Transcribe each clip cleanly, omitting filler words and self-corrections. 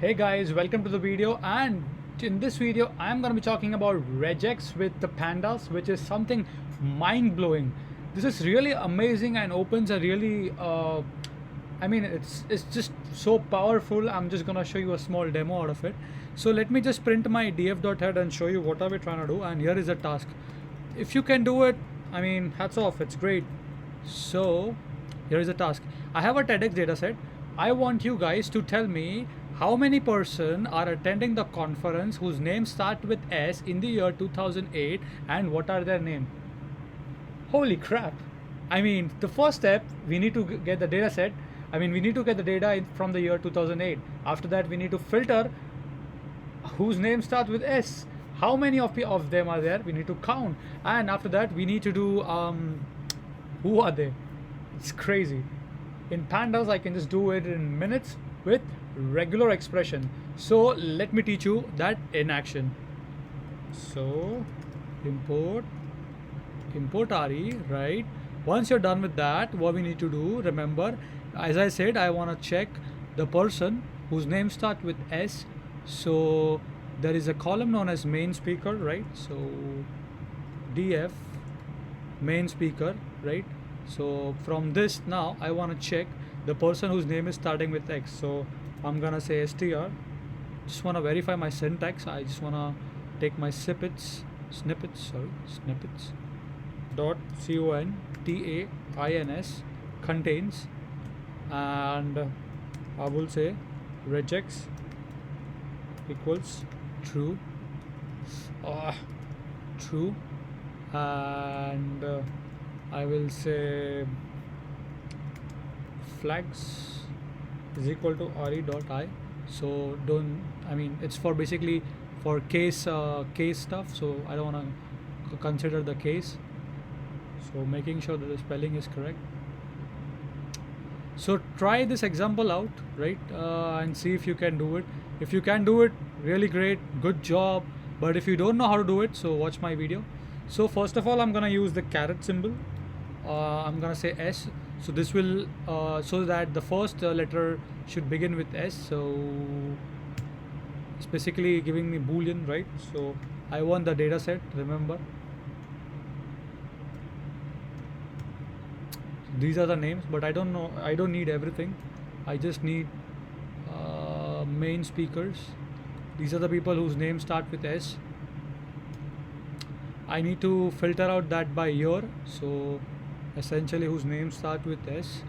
Hey guys, welcome to the video, and in this video I'm going to be talking about Regx with the Pandas, which is something mind-blowing. This is really amazing and opens a really it's just so powerful. I'm just going to show you a small demo out of it. So let me just print my df.head and show you what are we trying to do, and here is a task. If you can do it, hats off, it's great. So here is a task. I have a TEDx dataset. I want you guys to tell me how many person are attending the conference whose names start with S in the year 2008 and what are their name. Holy crap. The first step, we need to get the data set. We need to get the data from the year 2008. After that, we need to filter whose name starts with S. How many of them are there? We need to count. And after that, we need to do who are they? It's crazy. In Pandas, I can just do it in minutes with regular expression. So let me teach you that in action. So import RE, right? Once you're done with that, what we need to do, remember, as I said, I want to check the person whose name starts with S. So there is a column known as main speaker, right? So df main speaker, right? So from this, now I want to check the person whose name is starting with X. So I'm gonna say str. Just want to verify my syntax. I just want to take my snippets dot contains contains, and I will say regex equals true, true, and I will say flags is equal to re.I. So it's for basically for case stuff, so I don't want to consider the case. So making sure that the spelling is correct. So try this example out, right? And see if you can do it. If you can do it, really great, good job. But if you don't know how to do it, so watch my video. So first of all, I'm gonna use the caret symbol. I'm gonna say S. So this will so that the first letter should begin with S. So it's basically giving me boolean, right? So I want the data set, remember. These are the names, but I don't need everything. I just need main speakers. These are the people whose names start with S. I need to filter out that by year. So essentially whose names start with S.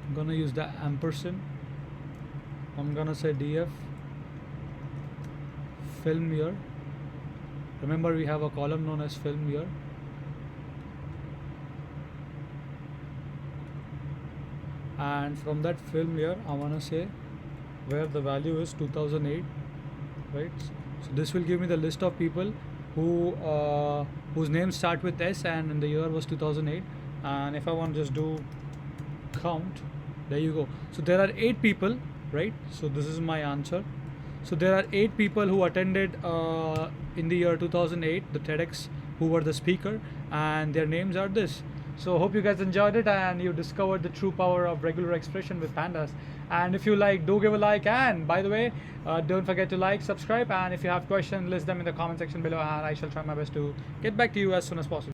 I'm gonna use the ampersand. I'm gonna say df film year. Remember, we have a column known as film year. And from that film year, I wanna say where the value is 2008, right? So this will give me the list of people who whose names start with S and in the year was 2008. And if I want to just do count, there you go. So there are 8 people, right? So this is my answer. So there are 8 people who attended in the year 2008 the TEDx, who were the speaker, and their names are this. So hope you guys enjoyed it and you discovered the true power of regular expression with Pandas. And if you like, do give a like, and by the way, don't forget to like, subscribe, and if you have questions, list them in the comment section below, and I shall try my best to get back to you as soon as possible.